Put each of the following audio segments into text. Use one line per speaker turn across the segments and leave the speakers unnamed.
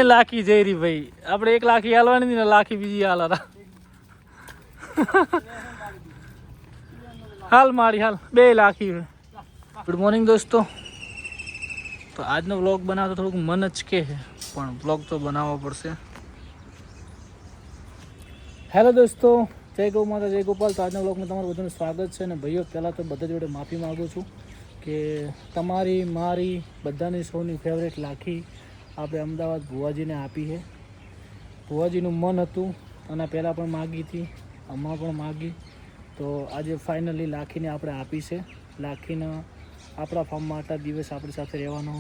લાખી જઈ રહી ભાઈ, આપણે 1 લાખી હાલવાની હતી ને લાખી બીજી હાલ હાલ મારી હાલ 2 લાખી. ગુડ મોર્નિંગ દોસ્તો. તો આજનો વ્લોગ બનાવતો થોડુંક મન જ કે છે, પણ વ્લોગ તો બનાવવો પડશે. હેલો દોસ્તો, જય ગૌ માતા, જય ગોપાલ. તો આજના વ્લોગમાં તમારું બધાનું સ્વાગત છે. અને ભાઈઓ, પહેલાં તો બધા જોડે માફી માગું છું કે તમારી મારી બધાની સૌની ફેવરેટ લાખી આપણે અમદાવાદ ભુવાજીને આપી છે. ભુવાજીનું મન હતું અને પહેલાં પણ માગી હતી, હમણાં પણ માગી. તો આજે ફાઇનલી લાખીને આપણે આપી છે. લાખીને આપણા ફાર્મમાં આટલા દિવસ આપણી સાથે રહેવાનો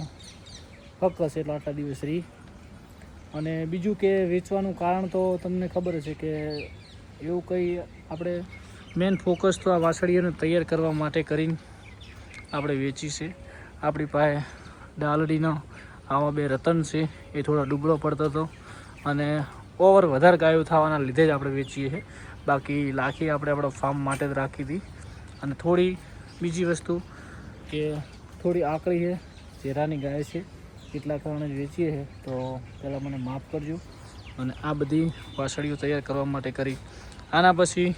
હક હશે એટલે આટલા દિવસ રહી. અને બીજું કે વેચવાનું કારણ તો તમને ખબર છે કે એવું કંઈ આપણે મેન ફોકસ તો આ વાછડીઓને તૈયાર કરવા માટે કરીને આપણે વેચી છે. આપણી પાસે ડાલડીનો આવા 2 રતન છે, એ થોડા ડૂબળો પડતો હતો અને ઓવર વધારે ગાયો થવાના લીધે જ આપણે વેચીએ છીએ. બાકી લાખી આપણે આપણા ફાર્મ માટે જ રાખી હતી. અને થોડી બીજી વસ્તુ કે થોડી આકરી છે, ઝેરાની ગાય છે, એટલા કારણે જ વેચીએ છીએ. તો પહેલાં મને માફ કરજો. અને આ બધી વાછડીઓ તૈયાર કરવા માટે કરી. આના પછી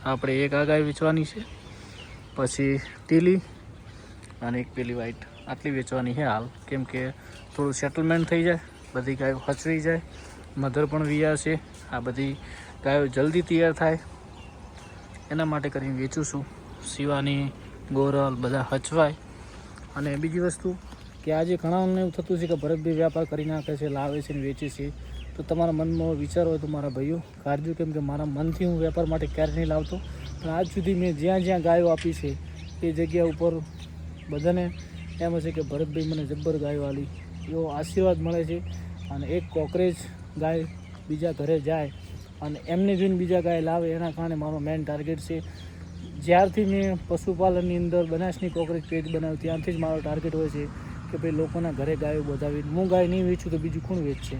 આપણે એક આ ગાય વેચવાની છે, પછી ટીલી અને એક પેલી વ્હાઈટ, આટલી વેચવાની છે હાલ. કેમ કે થોડું સેટલમેન્ટ થઈ જાય, બધી ગાયો હચવી જાય, મધર પણ વિયા છે, આ બધી ગાયો જલ્દી તૈયાર થાય એના માટે કરીને વેચું છું. શિવાની, ગોરલ બધા હચવાય. અને બીજી વસ્તુ કે આજે ઘણાને એવું થતું છે કે ભરતભાઈ વ્યાપાર કરી નાખે છે, લાવે છે ને વેચે છે. તો તમારા મનમાં વિચાર હોય તો મારા ભાઈઓ કાઢજો, કેમ કે મારા મનથી હું વેપાર માટે ક્યારે નહીં લાવતો. પણ આજ સુધી મેં જ્યાં જ્યાં ગાયો આપી છે એ જગ્યા ઉપર બધાને એમ હશે કે ભરતભાઈ મને જબ્બર ગાયો આલી, એવો આશીર્વાદ મળે છે. અને એક કોકરેજ ગાય બીજા ઘરે જાય અને એમને જોઈને બીજા ગાય લાવે, એના કારણે મારો મેઇન ટાર્ગેટ છે. જ્યારથી મેં પશુપાલનની અંદર બનાસની કોકરેજ પેજ બનાવ્યું ત્યાંથી જ મારો ટાર્ગેટ હોય છે કે ભાઈ લોકોના ઘરે ગાયો વધાવીને હું ગાય નહીં વેચું તો બીજું કોણ વેચશે.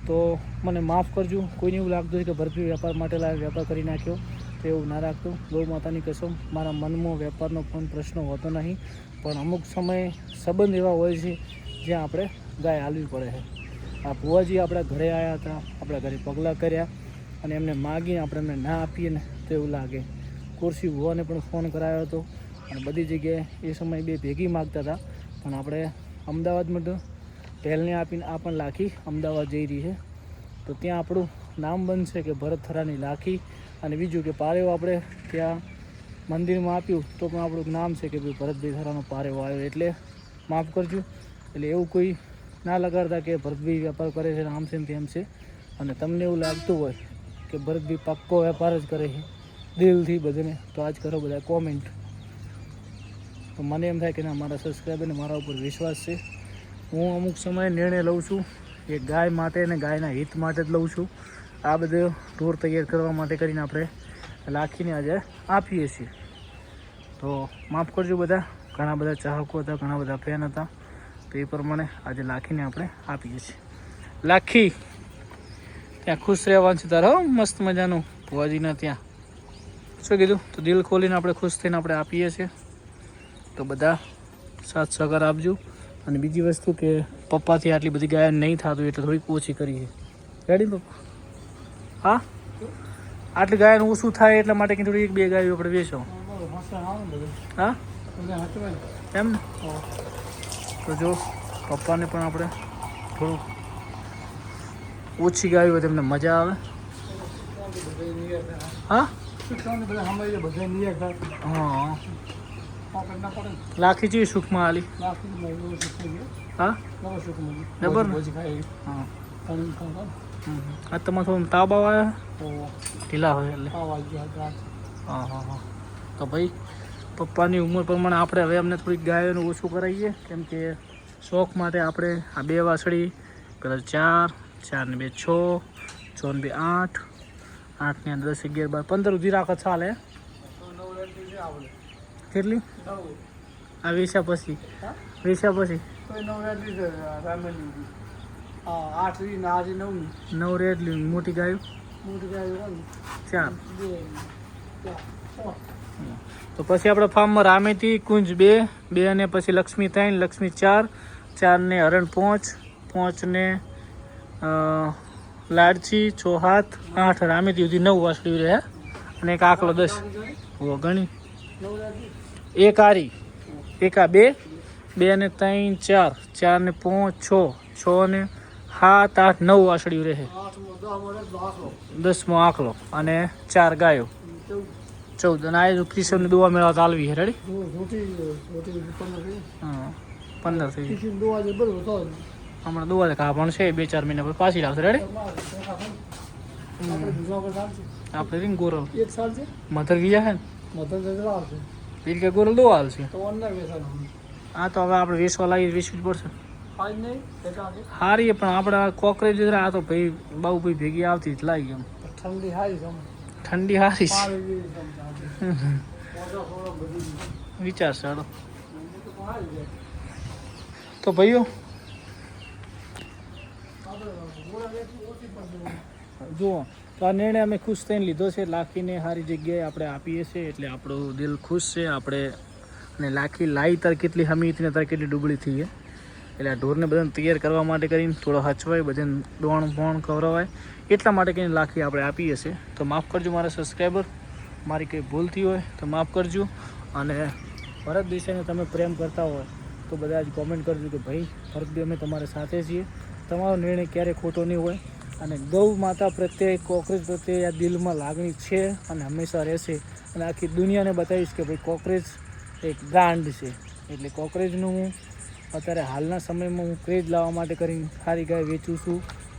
તો મને માફ કરજો. કોઈને એવું લાગતું હોય કે ભરતભાઈ વેપાર માટે વેપાર કરી નાખ્યો, તો એવું ના રાખતો. ગૌ માતાની કસમ, મારા મનમાં વેપારનો પણ પ્રશ્ન હોતો નહીં. પણ અમુક સમયે સંબંધ એવા હોય છે જ્યાં આપણે ગાય હાલવી પડે છે. આ ભુવાજી આપણા ઘરે આવ્યા હતા, આપણા ઘરે પગલાં કર્યા અને એમને માગીને આપણે એમને ના આપીએ ને તો એવું લાગે. કુરશી ભુવાને પણ ફોન કરાયો હતો અને બધી જગ્યાએ એ સમયે 2 ભેગી માગતા હતા. પણ આપણે અમદાવાદમાં તો પહેલને આપીને આ પણ લાખી અમદાવાદ જઈ રહી છે. તો ત્યાં આપણું નામ બનશે કે ભરત થરાની લાખી. અને બીજું કે પારેવ આપણે ત્યાં મંદિરમાં આપ્યું તો પણ આપણું નામ છે કે ભાઈ ભરતભાઈ થરાનો પારેવ આવ્યો. એટલે માફ કરજો. એટલે એવું કોઈ ના લગાડતા કે ભરતભાઈ વેપાર કરે છે આમ છે ને તેમ છે. અને તમને એવું લાગતું હોય કે ભરતભાઈ પાક્કો વેપાર જ કરે છે દિલથી બધાને, તો આજ કરો બધા કોમેન્ટ. તો મને એમ થાય કે ના, મારા સબસ્ક્રાઈબરને મારા ઉપર વિશ્વાસ છે. હું અમુક સમયે નિર્ણય લઉં છું એ ગાય માટે અને ગાયના હિત માટે જ લઉં છું. આ બધો ઢોર તૈયાર કરવા માટે કરીને આપણે લાખીને આજે આપીએ છીએ. તો માફ કરજો બધા, ઘણા બધા ચાહકો હતા, ઘણા બધા ફેન હતા. તો એ પ્રમાણે આજે લાખીને આપણે આપીએ છીએ. લાખી ત્યાં ખુશ રહેવાનું છે તારે, મસ્ત મજાનું ભુવાજીના ત્યાં. શું કીધું? તો દિલ ખોલીને આપણે ખુશ થઈને આપણે આપીએ છીએ. તો બધા સાથ સહકાર આપજો. અને બીજી વસ્તુ કે પપ્પાથી આટલી બધી ગાય નહીં થતું એટલે થોડીક ઓછી કરીએ. રેડી પપ્પા? હા, આટલી ગાયનું ઓછું થાય એટલા માટે કે થોડી 1-2 ગાયો આપણે વેચો. હા એમ ને? તો જો પપ્પાને પણ આપણે થોડુંક ઓછી ગાયો હોય તેમને મજા આવે. હા હા, લાખી જેવી સુખમાં આલી. હા જબર ને? હા આ તમારે થોડું તાવ બાવ આવ્યા ઢીલા હોય એટલે. હા હા હા. તો ભાઈ પપ્પાની ઉંમર પ્રમાણે આપણે હવે અમને થોડીક ગાયોનું ઓછું કરાવીએ. કેમ કે શોખ માટે આપણે આ 2 વાછડી, પેલા 4, 4 ને 2 6, 6 ને 2 8, 8 ને 10 11 12 15 સુધી રાખો ચાલે. કેટલી આ વેચ્યા પછી? વેચ્યા પછી 9 રેડલી મોટી ગાયો 4. તો પછી આપણે ફાર્મમાં રામેતી કુંજ 2 અને પછી લક્ષ્મી 3, લક્ષ્મી 4, 4 ને હરણ 5, 5 ને લાડછી 6 હાથ 8 રામેથી સુધી 9 વાસળી રહે અને એક આકલો 10 ગણી એક આરી એક આ 2 2 ને 3 4 4 ને 5 6 6 ને 7 8 9 વાસળી રહે 10મો આકલો અને 4 ગાયો 14 અને આ કિશન ને દુવા મેળા ચાલવી છે રેડી હા 15 થઈ હમણાં દુવા કા પણ છે 2-4 મહિના પછી પાછી લાવશે રેડી આપણે રીંગ ગોરલ એક સાલ છે મધર ગયા છે મધર જગરા છે પીર કે ગોરલ દો હાલ છે તો ઓનલાઈન વેચાવાનું આ તો હવે આપણે વેચવા લાવી વેચવી જ પડશે હારી પણ આપણે કોકરેજ આ તો ભાઈ બહુ ભાઈ ભેગી આવતી જ લાગી એમ ઠંડી હારી ઠંડી હારી વિચાર સારો તો ભાઈઓ જુઓ તો આ નિર્ણય અમે ખુશ થઈને લીધો છે લાખીને સારી જગ્યાએ આપણે આપીએ છીએ એટલે આપણું દિલ ખુશ છે આપણે અને લાખી લાવી તાર કેટલી હમી હતી ને તાર કેટલી ડુબળી થઈ છે એટલે આ ઢોરને બધાને તૈયાર કરવા માટે કરીને થોડો હચવાય બધાને દોણ બોણ ખવડાવાય એટલા માટે કરીને લાખી આપણે આપીએ છીએ તો માફ કરજો મારા સબસ્ક્રાઈબર મારી કંઈ ભૂલ થઈ હોય તો માફ કરજો અને ભરત દેસાઈને તમે પ્રેમ કરતા હોય તો બધા જ કોમેન્ટ કરજો કે ભાઈ ભરતભાઈ અમે તમારી સાથે છીએ તમારો નિર્ણય ક્યારેય ખોટો નહીં હોય અને ગૌ માતા પ્રત્યે કોકરેજ પ્રત્યે આ દિલમાં લાગણી છે અને હંમેશા રહેશે અને આખી દુનિયાને બતાવીશ કે ભાઈ કોકરેજ એક બ્રાન્ડ છે એટલે કોકરેજનું હું અત્યારે હાલના સમયમાં હું ક્રેજ લાવવા માટે કરીને ખારી ગાય વેચું છું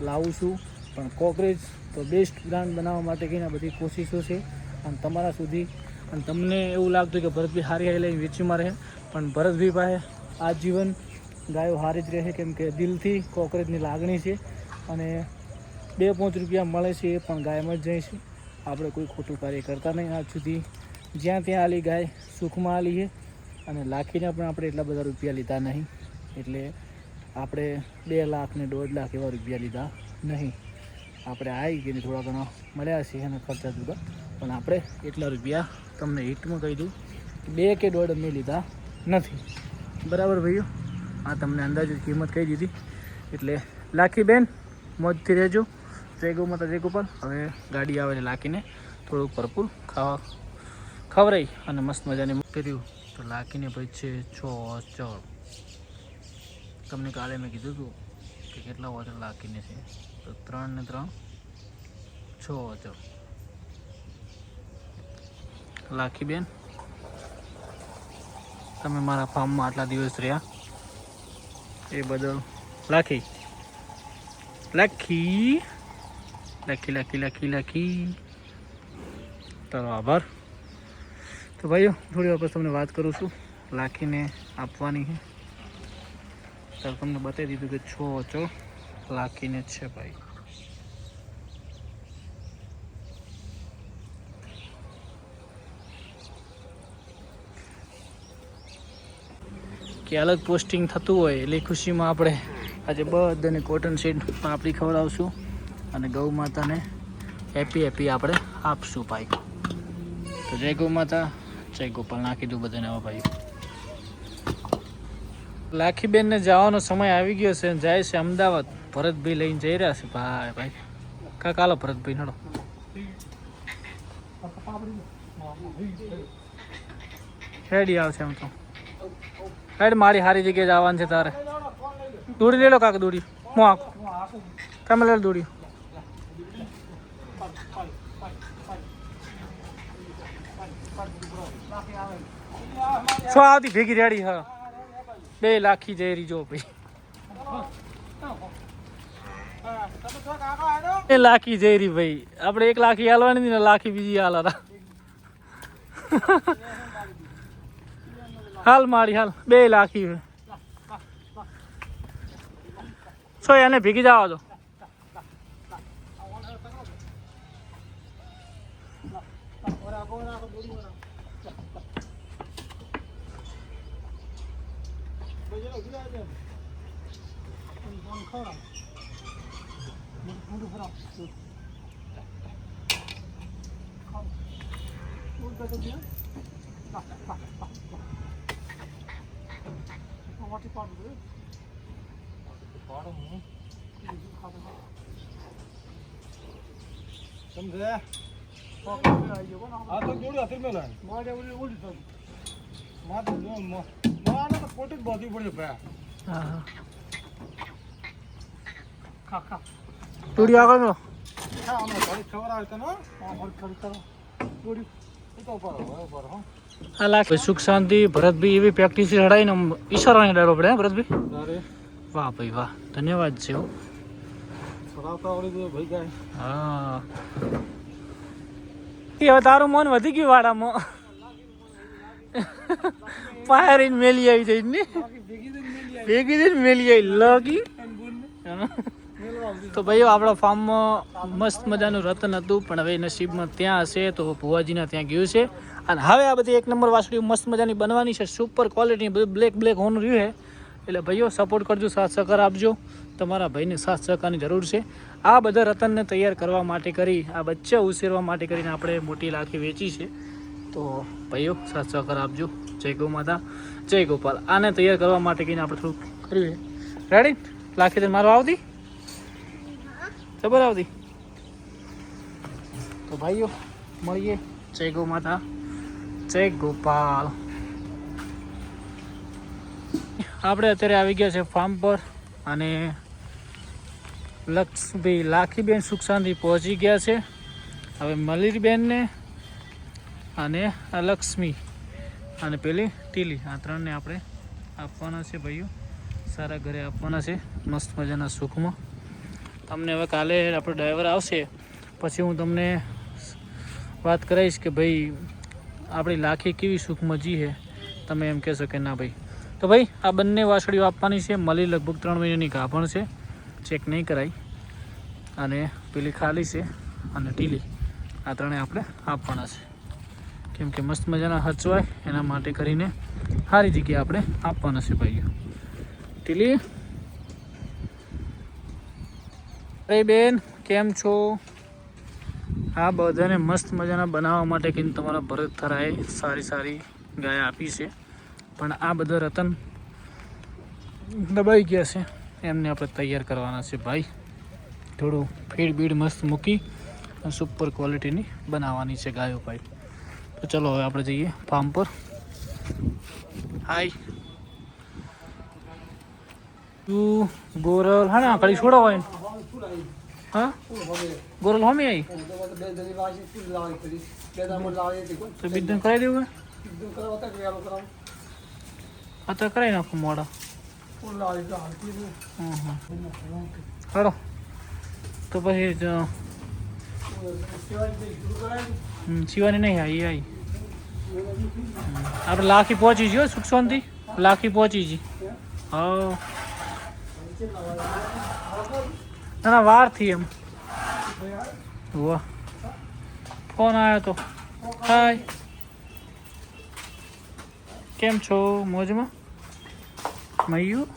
લાવું છું પણ કોકરેજ તો બેસ્ટ બ્રાન્ડ બનાવવા માટે કરીને બધી કોશિશો છે અને તમારા સુધી અને તમને એવું લાગતું કે ભરતભાઈ હારી હારી લઈને વેચીમાં રહે પણ ભરતભાઈ પાસે આજીવન ગાયો હારી જ રહે કેમ કે દિલથી કોકરેજની લાગણી છે અને 2-5 રૂપિયા મળે છે એ પણ ગાયમાં જ જાય છે આપણે કોઈ ખોટું કાર્ય કરતા નહીં આજ સુધી જ્યાં ત્યાં આલી ગાય સુખમાં આલી છે અને લાખીને પણ આપણે એટલા બધા રૂપિયા લીધા નહીં એટલે આપણે 2 લાખ ને 1.5 લાખ એવા રૂપિયા લીધા નહીં આપણે આવી ગઈને થોડા ઘણા મળ્યા છે અને ખર્ચા જુદા પણ આપણે એટલા રૂપિયા તમને હિટમાં કહી દઉં કે 2 કે 1.5 અમે લીધા નથી બરાબર ભાઈઓ આ તમને અંદાજે કિંમત કહી દીધી એટલે લાખી બેન મોજથી રહેજો જય ગૌ માતા જય ગોપાલ હવે ગાડી આવે એટલે લાખીને થોડુંક ભરપૂર ખવડાવી અને મસ્ત મજાની કર્યું તો લાખીને પછી છે 6 ચળ તમને કાલે મેં કીધું હતું કે કેટલા વજન લાખીને છે તો 3 ને 3 6 ચળ લાખી બેન તમે મારા ફાર્મમાં આટલા દિવસ રહ્યા એ બદલ લાખી લાખી લાખી લાખી લાખી લાખી તારો આભાર તો ભાઈઓ થોડી વાર પછી તમને વાત કરું છું લાખીને આપવાની છે ત્યારે તમને બતાવી દીધું કે 6 ચો લાખીને છે ભાઈ કે અલગ પોસ્ટિંગ થતું હોય એટલે ખુશીમાં આપણે આજે બધાને કોટન સીડ પાપડી ખવડાવશું અને ગૌ માતાને હેપી આપણે આપશું ભાઈ તો જય ગૌ માતા જય ગોપાલ નાખી દઉં બધાને હવે ભાઈ લાખીબેનને જવાનો સમય આવી ગયો છે જાય છે અમદાવાદ ભરતભાઈ લઈને જઈ રહ્યા છે ભાઈ ભાઈ કાલો ભરતભાઈ નડો રેડી આવશે આમ તો હેડ મારી સારી જગ્યાએ જવાનું છે તારે દોડી લઈ લો કાક દોડી હું આખો તમે લે દોડી શું આવતી ભેગી રેડી હા 2 લાખી જઈ રહી જો ભાઈ 2 લાખી જઈ રહી ભાઈ આપણે 1 લાખી હાલવાની હતી ને લાખી બીજી હાલ હાલ મારી હાલ 2 લાખી છો એને ભેગી જવા દો
સમજે આ તો જોડી હતી મેલા મારે ઓલી તો મારે જો માને તો પોતે જ બાંધવી પડે ભાઈ
હા હા ખા ખા ટુડી આગળ નો
હા અમને ઘરે ખબર આવે તને હા ઘર કરો જોડી તો ઉપર હો
હાલા સુખ શાંતિ ભરતભાઈ એવી પ્રેક્ટિસ હડાઈને ઈશારાને ડાળો પડે ભરતભાઈ
તારે
વાહ ભાઈ વાહ ધન્યવાદ છે હો
સડાવતા ઓલી તો ભાઈ ગાય
હા હવે તારું મન વધી ગયું વાડામાં પાયરીને મેલી આવી જઈ ને ભેગી દઈને મેલી આવી લગી તો ભાઈઓ આપણા ફાર્મમાં મસ્ત મજાનું રતન હતું પણ હવે નસીબમાં ત્યાં હશે તો ભુવાજીના ત્યાં ગયું છે અને હવે આ બધી એક નંબર વાસળીઓ મસ્ત મજાની બનવાની છે સુપર ક્વોલિટી બધું બ્લેક હોનું રહ્યું છે એટલે ભાઈઓ સપોર્ટ કરજો સાથ સહકાર આપજો તમારા ભાઈને સાથ સહકારની જરૂર છે આ બધા રતનને તૈયાર કરવા માટે કરી આ બચ્ચા ઉછેરવા માટે કરીને આપણે મોટી લાખી વેચી છે તો ભાઈઓ સાથ સહકાર આપજો જય ગૌ માતા જય ગોપાલ આને તૈયાર કરવા માટે કરીને આપણે થોડુંક કર્યું છે રેડી લાખી તને મારો આવતી ખબર આવતી તો ભાઈઓ મળીએ જય ગૌ માતા જય ગોપાલ આપણે અત્યારે આવી ગયા છે ફાર્મ પર અને લક્ષ્મીભાઈ લાખીબેન સુખ શાંતિ પહોંચી ગયા છે હવે મલીરબેનને અને આ લક્ષ્મી અને પેલી ટીલી આ ત્રણને આપણે આપવાના છે ભાઈઓ સારા ઘરે આપવાના છે મસ્ત મજાના સુખમાં તમને હવે કાલે આપણો ડ્રાઈવર આવશે પછી હું તમને વાત કરાવીશ કે ભાઈ આપણી લાખી કેવી સુખમાં જી છે તમે એમ કહેશો કે ના ભાઈ તો ભાઈ આ બંને વાસળીઓ આપવાની છે મળી લગભગ 3 મહિનાની ગાભણ છે ચેક નહીં કરાઈ અને પેલી ખાલી છે અને ટીલી આ ત્રણે આપણે આપવાના છે કેમ કે મસ્ત મજાના હચવાય એના માટે કરીને સારી જગ્યાએ આપણે આપવાના છે ભાઈઓ ટીલી અરે બેન કેમ છો આ બધાને મસ્ત મજાના બનાવવા માટે કે તમારા ભરત થરાએ સારી ગાય આપી છે પણ આ બધા રતન દબાઈ ગયા છે એમને આપણે તૈયાર કરવાના છે ભાઈ થોડું ફીડ બીડ મસ્ત મૂકી અને સુપર ક્વોલિટીની બનાવવાની છે ગાયો ભાઈ તો ચલો હવે આપણે જઈએ ફાર્મ પર હાય તું ગોરલ હા ને કડી છોડો હોય હા ગોરલ હોમી આવી તો બીજું કરાવી દેવું અત્યારે કરાવી નાખું મોડા હાલો તો પછી શિવાની નહીં આવી આવી આપણે લાખી પહોંચી ગયો સુખ શાંતિ લાખી પહોંચી જી હા ના વારથી એમ વાહ ફોન આવ્યો તો હાય કેમ છો મોજમાં મયુ